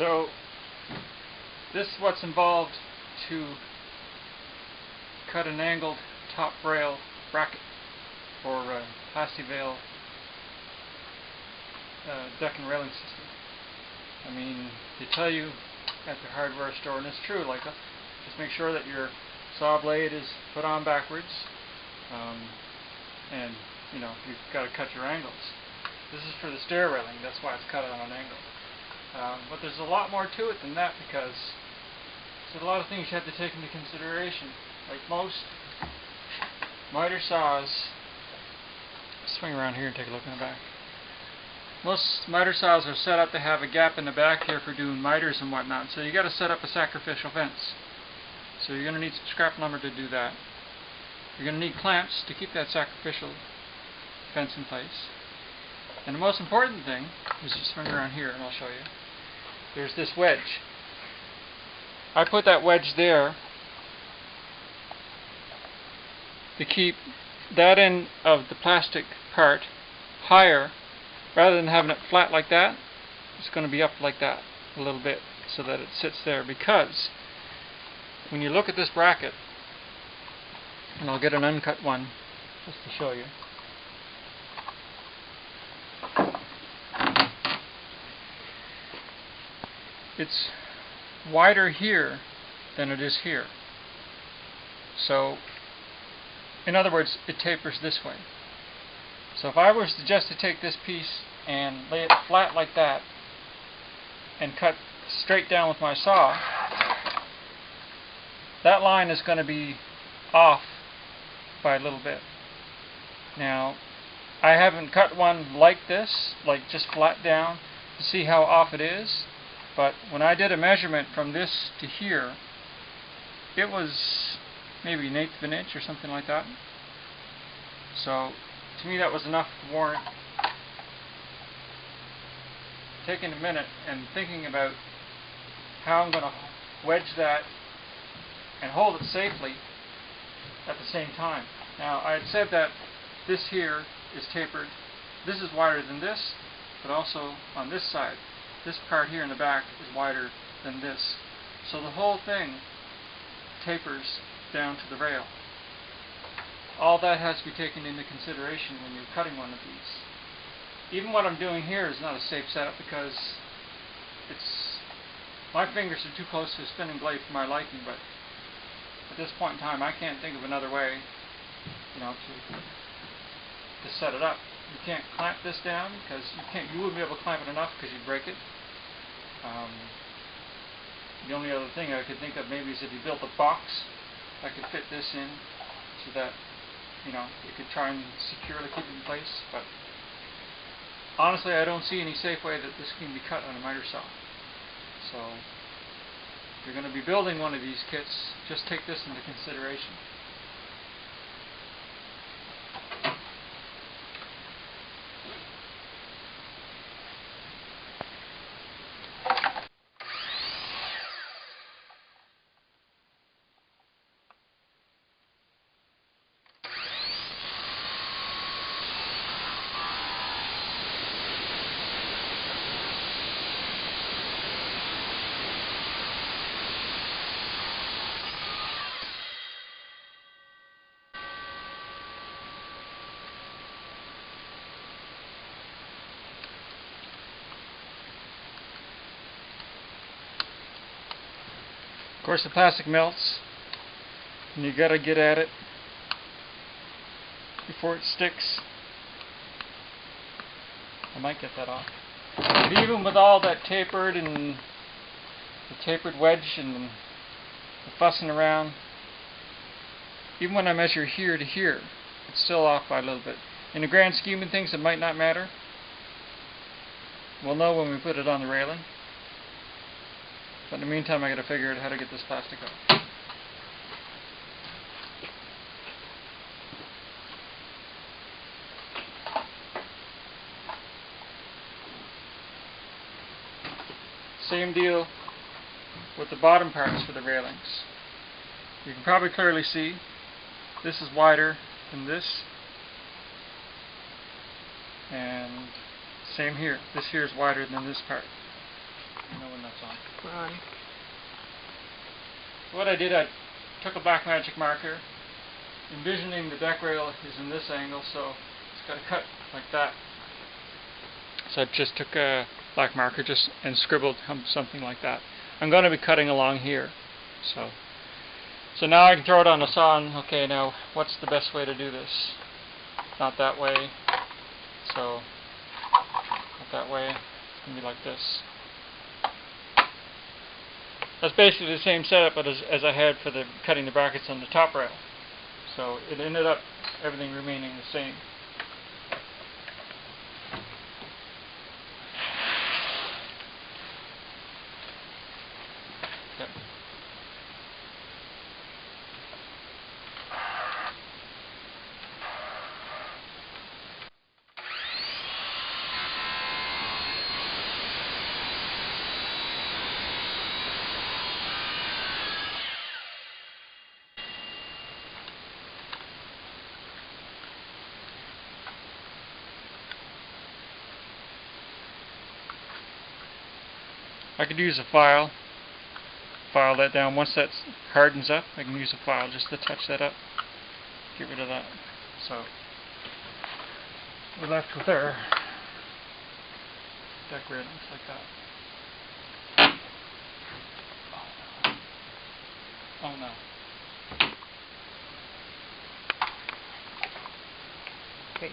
So this is what's involved to cut an angled top rail bracket for Plastivale deck and railing system. I mean, they tell you at the hardware store, and it's true, like just make sure that your saw blade is put on backwards, and you know, you've got to cut your angles. This is for the stair railing, that's why it's cut on an angle. But there's a lot more to it than that, because there's a lot of things you have to take into consideration. Like most miter saws, swing around here and take a look in the back. Most miter saws are set up to have a gap in the back here for doing miters and whatnot, so you got to set up a sacrificial fence. So you're going to need some scrap lumber to do that. You're going to need clamps to keep that sacrificial fence in place. And the most important thing is just swing around here and I'll show you. There's this wedge. I put that wedge there to keep that end of the plastic part higher. Rather than having it flat like that, it's going to be up like that a little bit so that it sits there, because when you look at this bracket, and I'll get an uncut one just to show you. It's wider here than it is here. So, in other words, it tapers this way. So if I was just to take this piece and lay it flat like that and cut straight down with my saw, that line is going to be off by a little bit. Now, I haven't cut one like this, like just flat down, to see how off it is, but when I did a measurement from this to here, it was maybe 1/8 of an inch or something like that. So to me that was enough to warrant taking a minute and thinking about how I'm going to wedge that and hold it safely at the same time. Now, I had said that this here is tapered. This is wider than this, but also on this side, this part here in the back is wider than this. So the whole thing tapers down to the rail. All that has to be taken into consideration when you're cutting one of these. Even what I'm doing here is not a safe setup, because my fingers are too close to a spinning blade for my liking, but at this point in time I can't think of another way, you know, to set it up. You can't clamp this down, because you wouldn't be able to clamp it enough because you'd break it. The only other thing I could think of maybe is if you built a box, I could fit this in so that, you know, you could try and securely keep it in place. But honestly, I don't see any safe way that this can be cut on a miter saw. So if you're going to be building one of these kits, just take this into consideration. Of course, the plastic melts, and you got to get at it before it sticks. I might get that off. But even with all that tapered and the tapered wedge and the fussing around, even when I measure here to here, it's still off by a little bit. In the grand scheme of things, it might not matter. We'll know when we put it on the railing. But in the meantime, I got to figure out how to get this plastic off. Same deal with the bottom parts for the railings. You can probably clearly see this is wider than this, and same here. This here is wider than this part. I know when that's on. Run. So what I did, I took a black magic marker, envisioning the deck rail is in this angle, so it's got to cut like that. So I just took a black marker and scribbled something like that. I'm going to be cutting along here. So now I can throw it on the saw and, okay, now what's the best way to do this? Not that way, so not that way, it's going to be like this. That's basically the same setup as I had for the cutting the brackets on the top rail. So it ended up everything remaining the same. Yep. I could use a file that down. Once that hardens up, I can use a file just to touch that up, get rid of that. So we're left with our deck railings like that. Oh no. Great.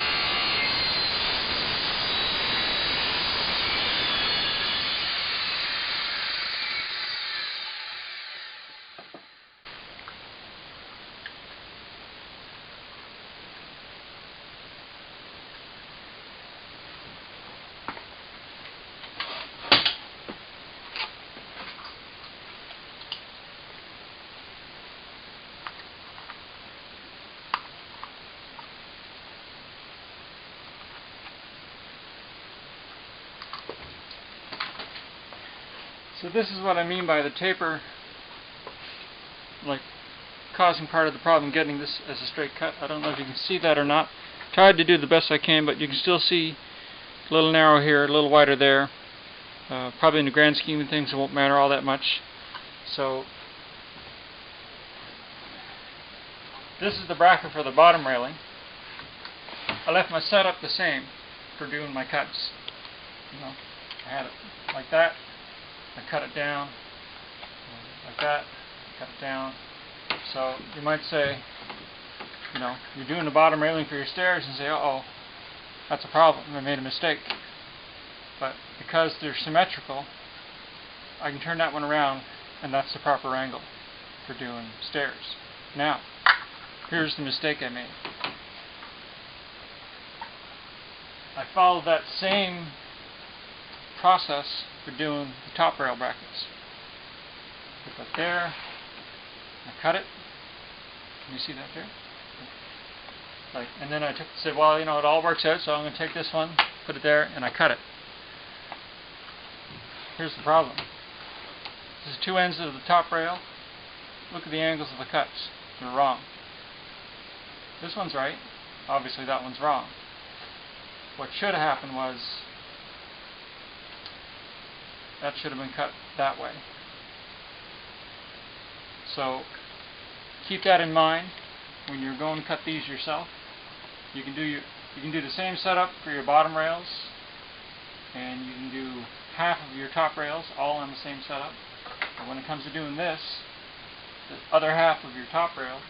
So this is what I mean by the taper, like causing part of the problem getting this as a straight cut. I don't know if you can see that or not. Tried to do the best I can, but you can still see a little narrow here, a little wider there. Probably in the grand scheme of things it won't matter all that much. So this is the bracket for the bottom railing. I left my setup the same for doing my cuts. You know, I had it like that. I cut it down like that, cut it down. So you might say, you know, you're doing the bottom railing for your stairs and say, uh-oh, that's a problem, I made a mistake. But because they're symmetrical, I can turn that one around and that's the proper angle for doing stairs. Now, here's the mistake I made. I followed that same process for doing the top rail brackets. Put that there, I cut it. Can you see that there? Like, and then I said, well, you know, it all works out, so I'm going to take this one, put it there, and I cut it. Here's the problem. This is two ends of the top rail. Look at the angles of the cuts. They're wrong. This one's right. Obviously that one's wrong. What should have happened was that should have been cut that way. So keep that in mind when you're going to cut these yourself. You can do the same setup for your bottom rails, and you can do half of your top rails all on the same setup. But when it comes to doing this, the other half of your top rail,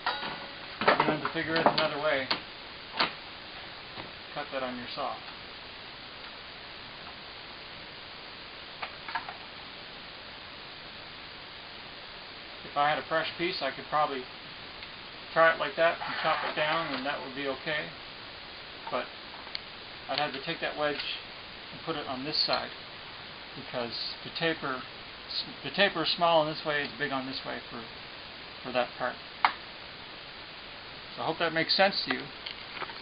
you're going to have to figure it another way. Cut that on your saw. If I had a fresh piece, I could probably try it like that and chop it down, and that would be okay. But I'd have to take that wedge and put it on this side, because the taper is small on this way, it's big on this way for that part. So I hope that makes sense to you,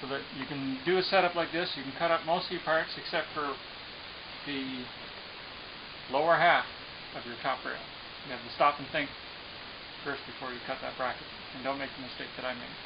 so that you can do a setup like this. You can cut up most of your parts except for the lower half of your top rail. You have to stop and think first before you cut that bracket, and don't make the mistake that I made.